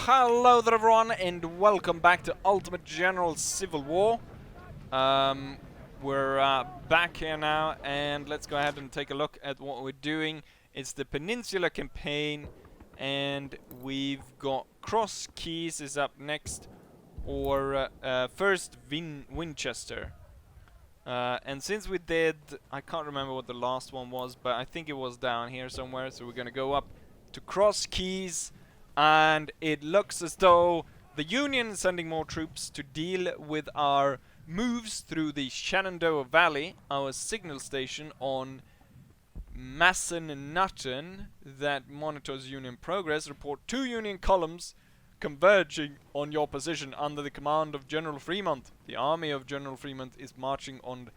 Hello there everyone and welcome back to Ultimate General Civil War. We're back here now and let's go ahead and take a look at what we're doing. It's the Peninsula campaign and we've got Cross Keys is up next, or first Winchester. And since we did, I can't remember what the last one was, but I think it was down here somewhere, so we're gonna go up to Cross Keys. And it looks as though the Union is sending more troops to deal with our moves through the Shenandoah Valley, our signal station on Massanutten that monitors Union progress. Report 2 Union columns converging on your position under the command of General Fremont. The army of General Fremont is marching on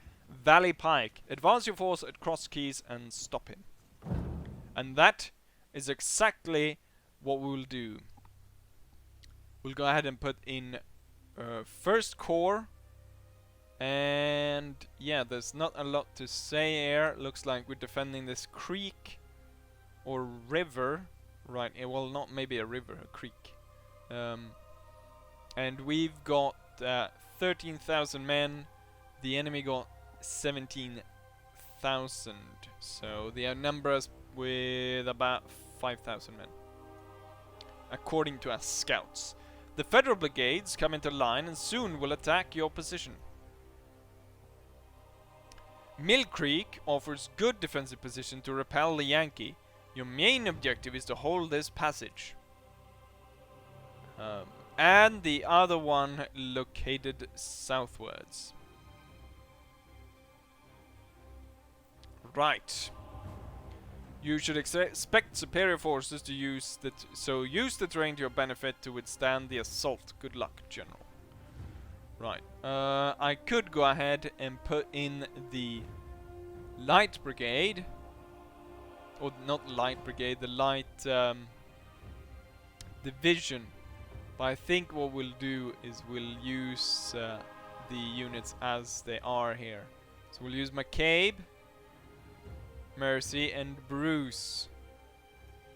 Valley Pike. Advance your force at Cross Keys and stop him. And that is exactly what we will do. We'll go ahead and put in First Corps, and yeah, there's not a lot to say here. Looks like we're defending this creek or river, right? Well, not maybe a river, a creek. And we've got 13,000 men. The enemy got 17,000, so they outnumber us with about 5,000 men, according to our scouts. The Federal brigades come into line and soon will attack your position. Mill Creek offers good defensive position to repel the Yankee. Your main objective is to hold this passage. And the other one located southwards. Right. You should expect superior forces to use the use the terrain to your benefit to withstand the assault. Good luck, General. Right. I could go ahead and put in the light brigade, or not light brigade, the light division. But I think what we'll do is we'll use the units as they are here. So we'll use McCabe, Mercy and Bruce,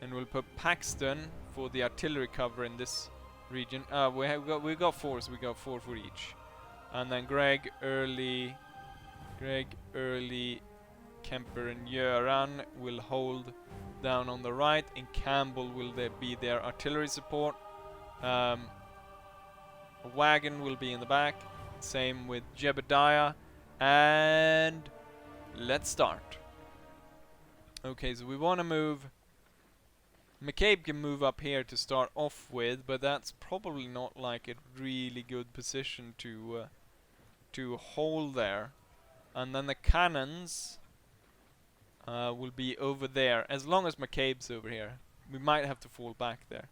and we'll put Paxton for the artillery cover in this region. We got 4, so we got 4 for each. And then Greg, Early, Kemper and Göran will hold down on the right, and Campbell will be their artillery support. A wagon will be in the back, same with Jebediah, and let's start. Okay, so we want to move. McCabe can move up here to start off with, but that's probably not like a really good position to hold there. And then the cannons will be over there, as long as McCabe's over here. We might have to fall back there.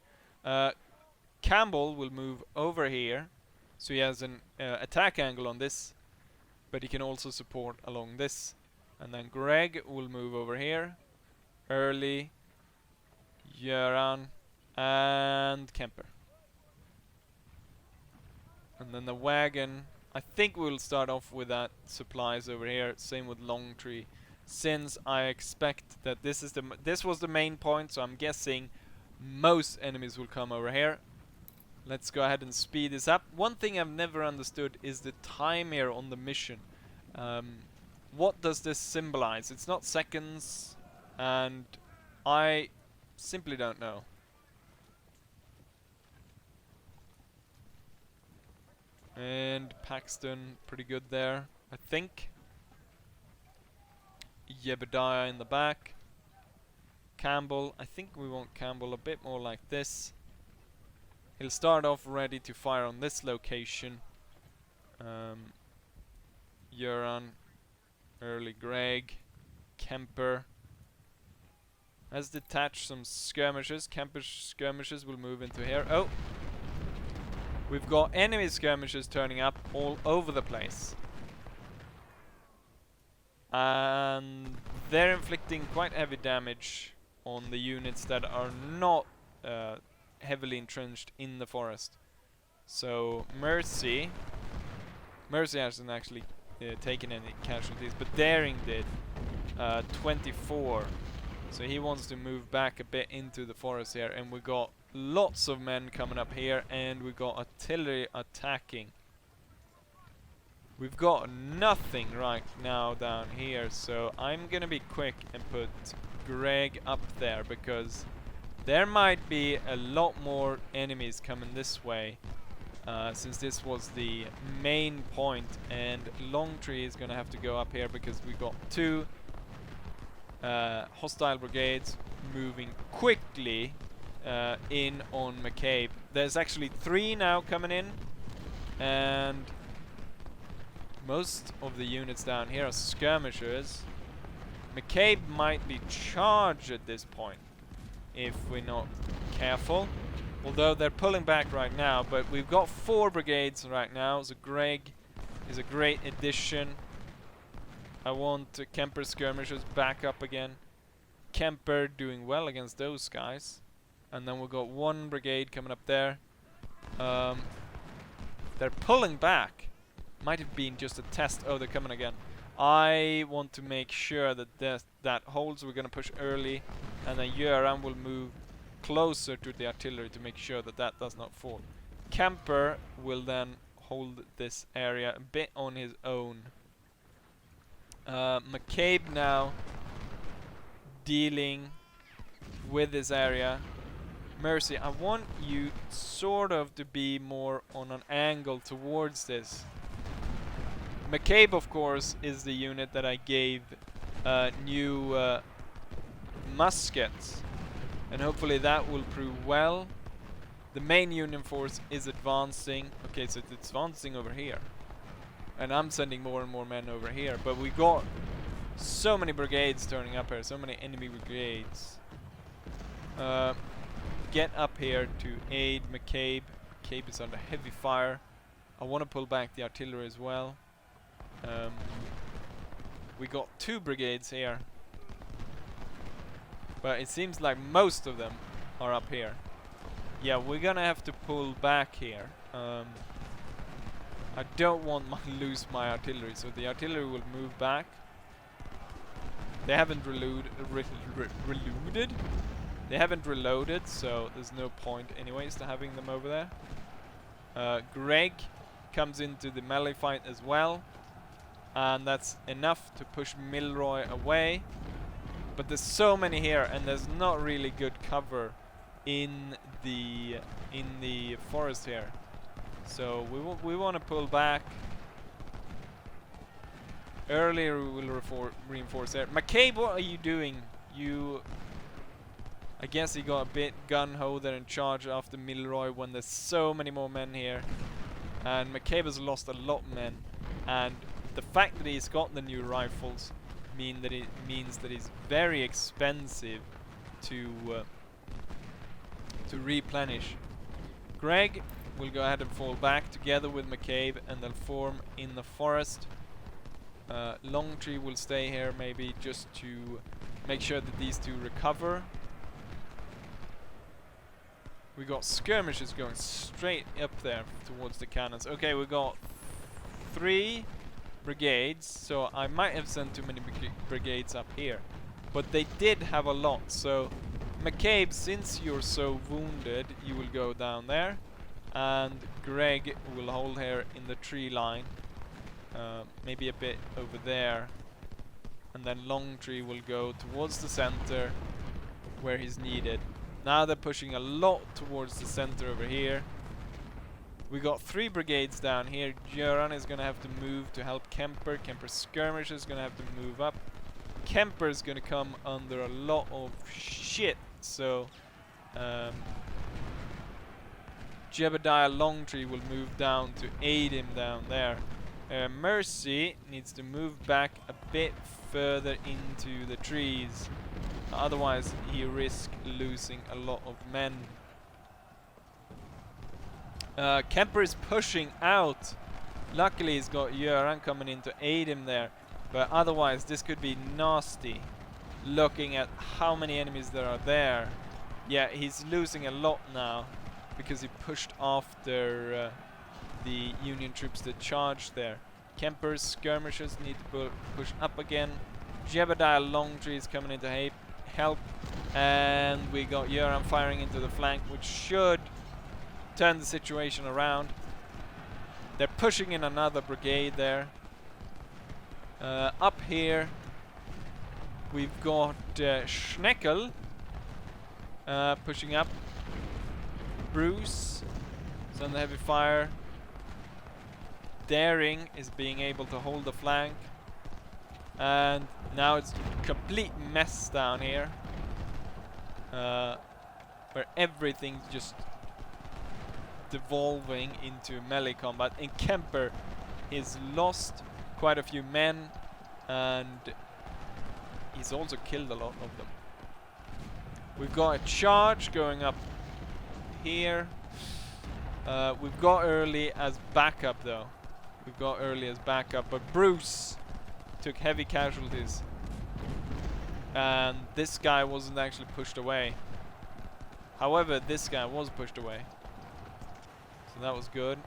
Campbell will move over here, so he has an attack angle on this, but he can also support along this. And then Greg will move over here. Early, Göran, and Kemper. And then the wagon, I think we'll start off with that supplies over here. Same with Longtree, since I expect that this was the main point. So I'm guessing most enemies will come over here. Let's go ahead and speed this up. One thing I've never understood is the time here on the mission. What does this symbolize? It's not seconds, and I simply don't know. And Paxton, pretty good there, I think. Jebediah in the back. Campbell, I think we want Campbell a bit more like this. He'll start off ready to fire on this location. Göran, Early, Greg, Kemper has detached some skirmishers. Kemper's skirmishers will move into here. Oh! We've got enemy skirmishers turning up all over the place. And they're inflicting quite heavy damage on the units that are not heavily entrenched in the forest. So Mercy hasn't actually taken any casualties, but Daring did 24. So he wants to move back a bit into the forest here, and we got lots of men coming up here, and we got artillery attacking. We've got nothing right now down here, so I'm gonna be quick and put Greg up there, because there might be a lot more enemies coming this way, since this was the main point, and Longtree is gonna have to go up here because we got 2 hostile brigades moving quickly in on McCabe. There's actually 3 now coming in, and most of the units down here are skirmishers. McCabe might be charged at this point if we're not careful, although they're pulling back right now. But we've got 4 brigades right now, so Greg is a great addition. I want Kemper skirmishers back up again. Kemper doing well against those guys. And then we've got 1 brigade coming up there. They're pulling back. Might have been just a test. Oh, they're coming again. I want to make sure that that holds. We're going to push early, and then Göran will move closer to the artillery to make sure that that does not fall. Kemper will then hold this area a bit on his own. McCabe now dealing with this area. Mercy, I want you sort of to be more on an angle towards this. McCabe, of course, is the unit that I gave new muskets, and hopefully that will prove well. The main Union force is advancing. Okay, so it's advancing over here, and I'm sending more and more men over here, but we got so many brigades turning up here, so many enemy brigades. Get up here to aid McCabe. McCabe is under heavy fire. I want to pull back the artillery as well. We got 2 brigades here, but it seems like most of them are up here. Yeah, we're gonna have to pull back here. I don't want to lose my artillery, so the artillery will move back. They haven't reloaded. They haven't reloaded, so there's no point anyways to having them over there. Greg comes into the melee fight as well, and that's enough to push Milroy away. But there's so many here, and there's not really good cover in the forest here. So we want to pull back. Earlier we will reinforce there. McCabe, what are you doing? I guess he got a bit gun-ho there in charge after Milroy when there's so many more men here. And McCabe has lost a lot of men. And the fact that he's got the new rifles means that it's very expensive to replenish. Greg will go ahead and fall back together with McCabe, and they'll form in the forest. Longtree will stay here maybe just to make sure that these 2 recover. We got skirmishers going straight up there towards the cannons. Okay, we got 3 brigades, so I might have sent too many brigades up here, but they did have a lot. So McCabe, since you're so wounded, you will go down there, and Greg will hold here in the tree line, maybe a bit over there, and then Longtree will go towards the center where he's needed. Now they're pushing a lot towards the center over here. We got 3 brigades down here. Göran is gonna have to move to help Kemper. Kemper's skirmish is gonna have to move up. Kemper's gonna come under a lot of shit, so Jebediah Longtree will move down to aid him down there. Mercy needs to move back a bit further into the trees, otherwise he risks losing a lot of men. Kemper is pushing out. Luckily he's got Göran coming in to aid him there, but otherwise this could be nasty, looking at how many enemies there are there. Yeah, he's losing a lot now because he pushed after the Union troops that charged there. Kemper's skirmishers need to push up again. Jebediah Longtree is coming in to help. And we got Göran firing into the flank, which should turn the situation around. They're pushing in another brigade there. Up here, we've got Schneckel pushing up. Bruce is under heavy fire. Daring is being able to hold the flank. And now it's complete mess down here. Where everything's just devolving into melee combat. And Kemper is lost quite a few men, and he's also killed a lot of them. We've got a charge going up here. We've got Early as backup though. We've got Early as backup, but Bruce took heavy casualties. And this guy wasn't actually pushed away. However, this guy was pushed away. So that was good.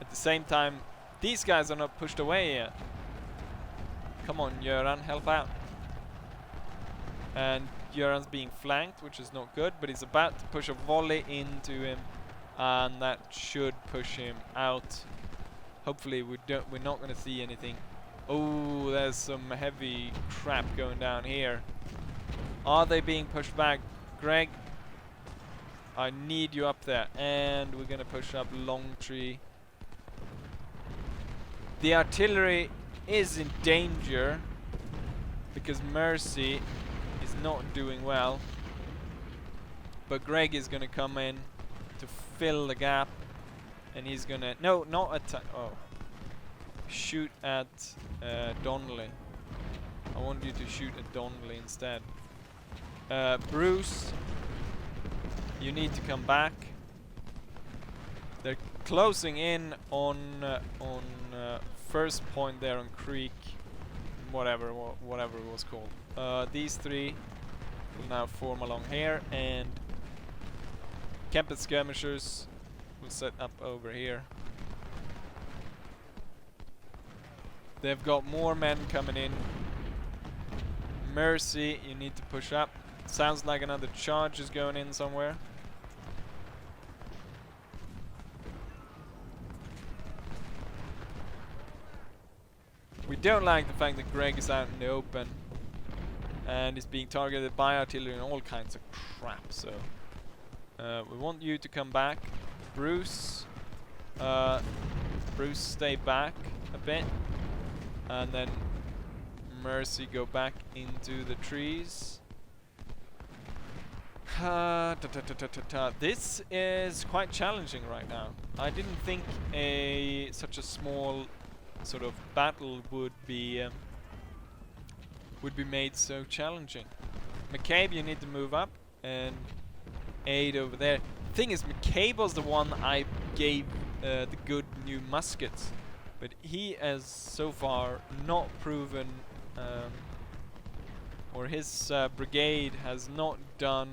At the same time, these guys are not pushed away yet. Come on, Göran, help out. And Göran's being flanked, which is not good, but he's about to push a volley into him, and that should push him out. Hopefully we're not going to see anything. Oh, there's some heavy crap going down here. Are they being pushed back? Greg, I need you up there. And we're going to push up Longtree. The artillery is in danger because Mercy is not doing well. But Greg is going to come in to fill the gap. And he's going to... No, not attack. Oh. Shoot at Donnelly. I want you to shoot at Donnelly instead. Bruce, you need to come back. They're closing in on first point there on Creek, whatever it was called. These three will now form along here, and Kemper skirmishers will set up over here. They've got more men coming in. Mercy, you need to push up. Sounds like another charge is going in somewhere. We don't like the fact that Greg is out in the open and is being targeted by artillery and all kinds of crap. So we want you to come back. Bruce, stay back a bit. And then Mercy, go back into the trees. This is quite challenging right now. I didn't think such a small sort of battle would be made so challenging. McCabe, you need to move up and aid over there. Thing is, McCabe was the one I gave the good new muskets. But he has so far not proven, or his brigade has not done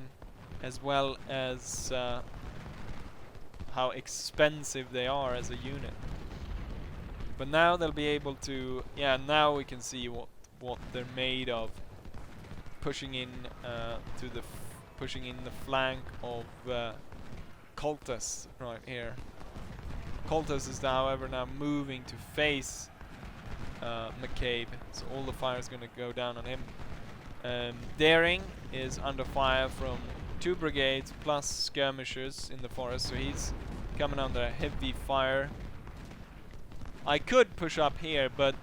as well as how expensive they are as a unit. But now they'll be able to, yeah, now we can see what they're made of. Pushing in pushing in the flank of Cultus right here. Cultus is, however, now moving to face McCabe, so all the fire is going to go down on him. Daring is under fire from 2 brigades plus skirmishers in the forest, so he's coming under heavy fire. I could push up here, but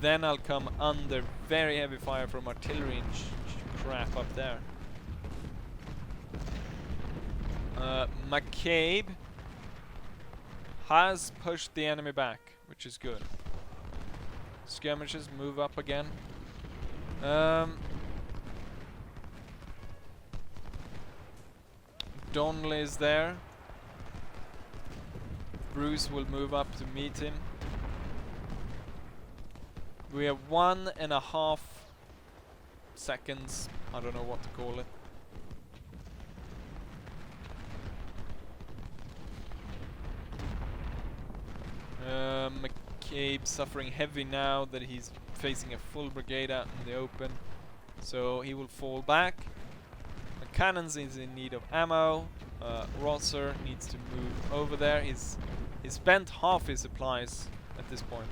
then I'll come under very heavy fire from artillery and crap up there. McCabe has pushed the enemy back, which is good. Skirmishers move up again. Donnelly is there. Bruce will move up to meet him. We have 1.5 seconds. I don't know what to call it. McCabe suffering heavy now that he's facing a full brigade out in the open, so he will fall back. cannons is in need of ammo. Rosser needs to move over there. He's spent half his supplies at this point.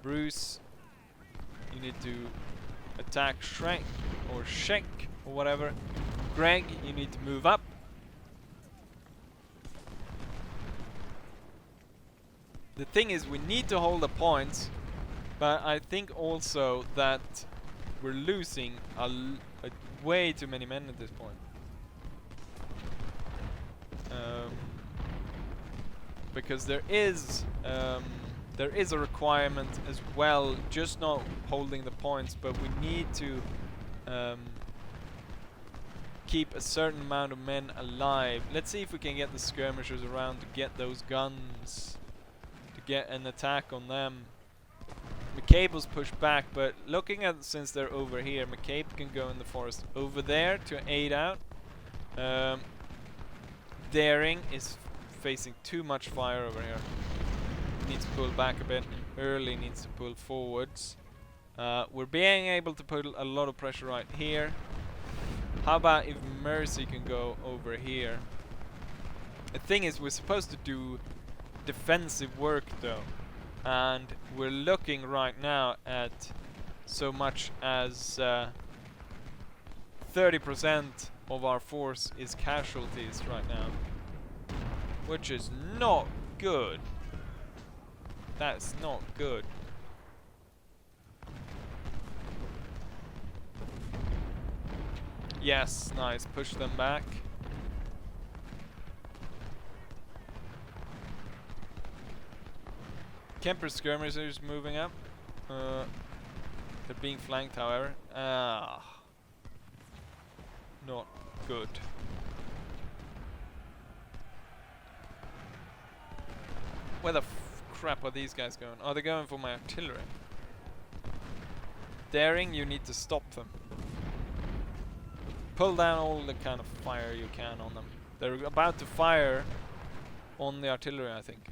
Bruce, you need to attack Shrek or Shek or whatever. Greg, you need to move up. The thing is, we need to hold the points, but I think also that we're losing way too many men at this point. Because there is a requirement as well, just not holding the points, but we need to keep a certain amount of men alive. Let's see if we can get the skirmishers around to get those guns, to get an attack on them. McCabe was pushed back, but looking at, since they're over here, McCabe can go in the forest over there to aid out. Daring is facing too much fire over here. Needs to pull back a bit. Early needs to pull forwards. We're being able to put a lot of pressure right here. How about if Mercy can go over here? The thing is, we're supposed to do defensive work though, and we're looking right now at so much as 30% of our force is casualties right now, which is not good. That's not good. Yes, nice. Push them back. Kemper skirmishers moving up. They're being flanked, however. Not good. Where the crap are these guys going? Oh, they're going for my artillery. Daring, you need to stop them. Pull down all the kind of fire you can on them. They're about to fire on the artillery, I think.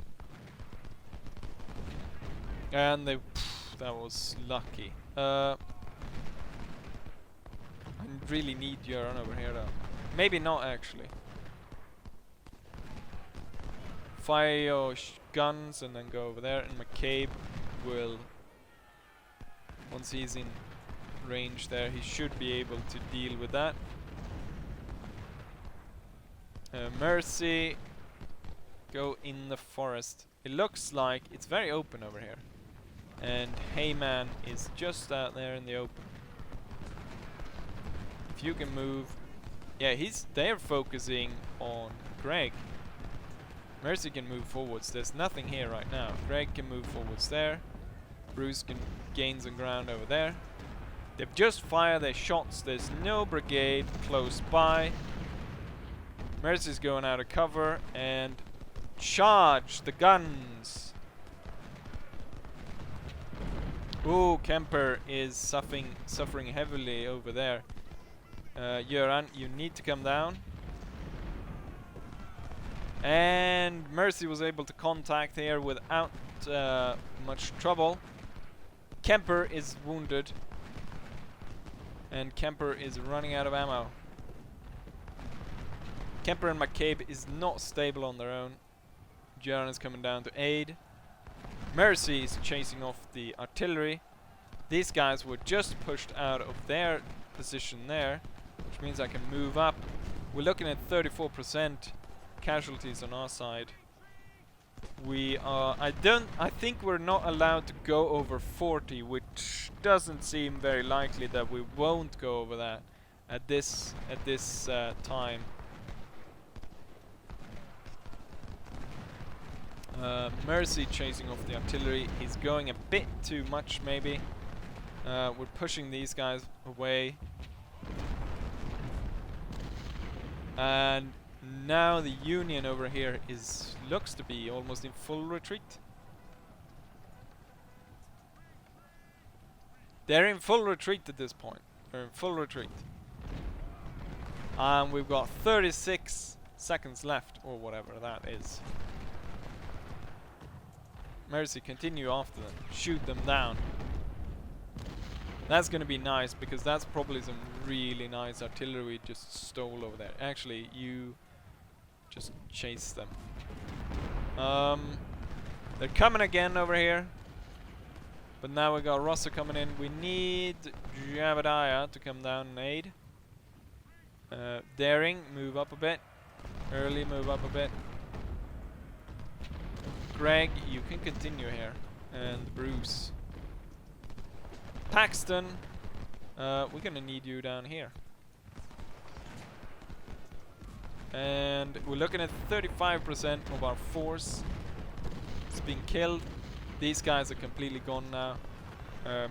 And they... that was lucky. I really need Göran over here though. Maybe not actually. Fire your guns and then go over there, and McCabe will, once he's in range there, he should be able to deal with that. Mercy, go in the forest. It looks like it's very open over here, and Heyman is just out there in the open. If you can move, yeah, they're focusing on Greg. Mercy can move forwards. There's nothing here right now. Greg can move forwards there. Bruce can gain some ground over there. They've just fired their shots. There's no brigade close by. Mercy's going out of cover and charge the guns. Ooh, Kemper is suffering heavily over there. Göran, you need to come down. And Mercy was able to contact here without much trouble. Kemper is wounded, and Kemper is running out of ammo. Kemper and McCabe is not stable on their own. Göran is coming down to aid. Mercy is chasing off the artillery. These guys were just pushed out of their position there, which means I can move up. We're looking at 34% casualties on our side. We are, I think we're not allowed to go over 40, which doesn't seem very likely that we won't go over that at this time. Mercy chasing off the artillery. He's going a bit too much, maybe. We're pushing these guys away. And now the Union over here looks to be almost in full retreat. They're in full retreat at this point. They're in full retreat. And we've got 36 seconds left, or whatever that is. Mercy, continue after them. Shoot them down. That's gonna be nice, because that's probably some really nice artillery we just stole over there. Actually, you just chase them. They're coming again over here. But now we got Rossa coming in. We need Jebediah to come down and aid. Daring, move up a bit. Early, move up a bit. Greg, you can continue here. And Bruce. Paxton, we're gonna need you down here. And we're looking at 35% of our force. It's being killed. These guys are completely gone now.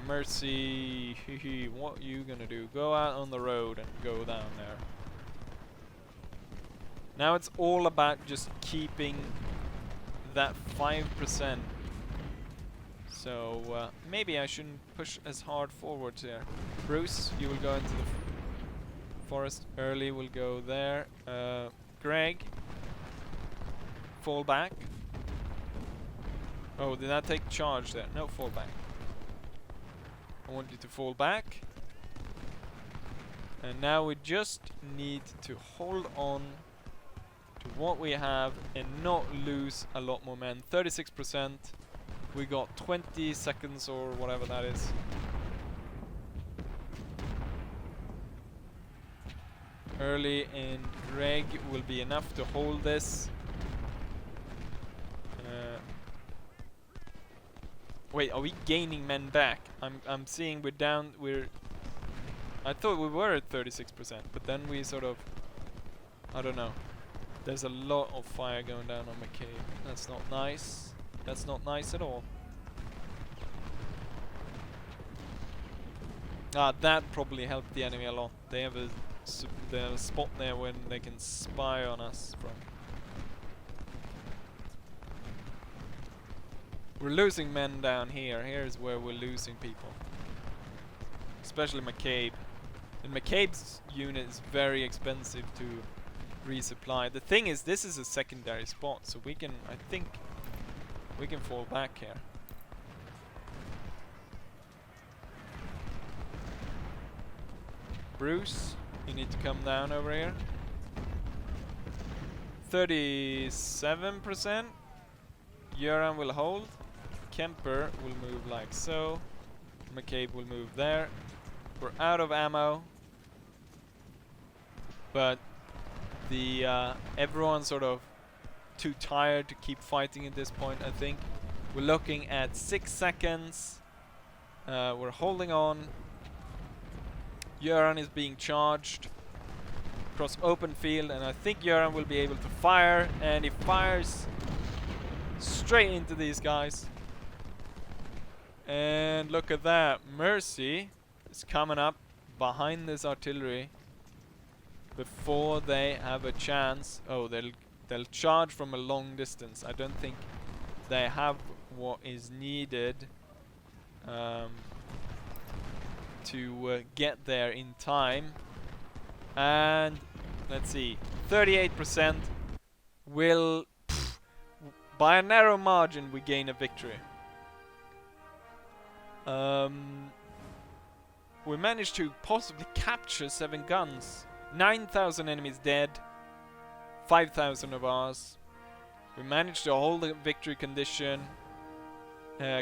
Mercy, what you gonna do? Go out on the road and go down there. Now it's all about just keeping that 5%. So maybe I shouldn't push as hard forwards here. Bruce, you will go into the forest. Early will go there. Greg, fall back. Oh, did that take charge there? No, fall back. I want you to fall back. And now we just need to hold on to what we have and not lose a lot more men. 36%. We got 20 seconds or whatever that is. Early and Greg will be enough to hold this. Wait, are we gaining men back? I'm seeing we're down. I thought we were at 36%, but then we sort of, I don't know. There's a lot of fire going down on McCabe. That's not nice. That's not nice at all. That probably helped the enemy a lot. They have a spot there when they can spy on us from. We're losing men down here. Here's where we're losing people. Especially McCabe. And McCabe's unit is very expensive to resupply. The thing is, this is a secondary spot, so we can, I think, we can fall back here. Bruce, you need to come down over here. 37%. Göran will hold. Kemper will move like so. McCabe will move there. We're out of ammo. But the everyone's sort of too tired to keep fighting at this point, I think. We're looking at 6 seconds. We're holding on. Göran is being charged across open field, and I think Göran will be able to fire, and he fires straight into these guys. And look at that. Mercy is coming up behind this artillery before they have a chance. Oh, they'll charge from a long distance. I don't think they have what is needed to get there in time. And let's see, 38% will, by a narrow margin, we gain a victory. We managed to possibly capture 7 guns. 9,000 enemies dead. 5,000 of ours. We managed to hold the victory condition.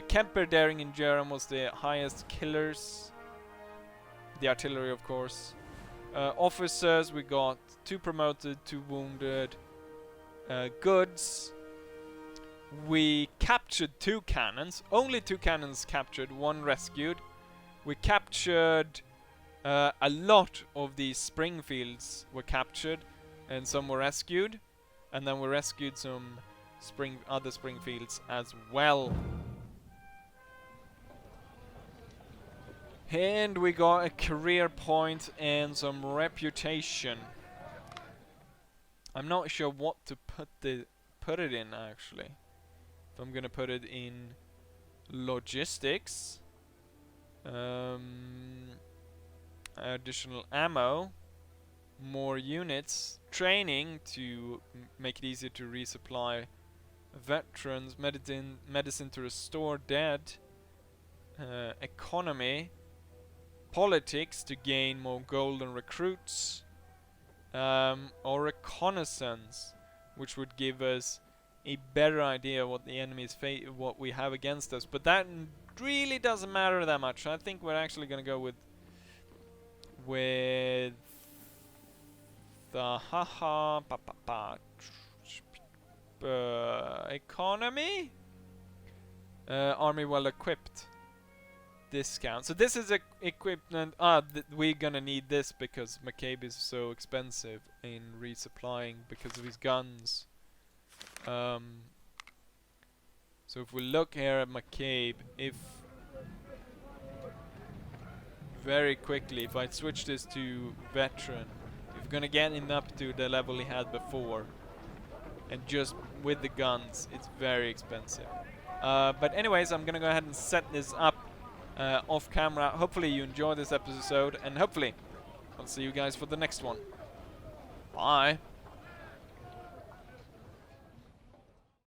Kemper, Daring, and Göran was the highest killers. The artillery, of course. Officers, we got 2 promoted, 2 wounded. Goods. We captured 2 cannons. Only 2 cannons captured, 1 rescued. We captured a lot of these Springfields were captured, and some were rescued. And then we rescued some other Springfields as well. And we got a career point and some reputation. I'm not sure what to put it in, actually. If I'm gonna put it in logistics, additional ammo, more units, training to make it easier to resupply veterans, medicine to restore dead, economy, politics to gain more golden recruits, or reconnaissance, which would give us a better idea what the enemy's what we have against us. But that really doesn't matter that much. I think we're actually gonna go with the economy, army well equipped discount. So this is equipment. We're gonna need this because McCabe is so expensive in resupplying because of his guns. So if we look here at McCabe, if very quickly, if I switch this to veteran, if we're gonna get him up to the level he had before, and just with the guns, it's very expensive. But anyways, I'm gonna go ahead and set this up off camera. Hopefully you enjoy this episode, and hopefully I'll see you guys for the next one. Bye.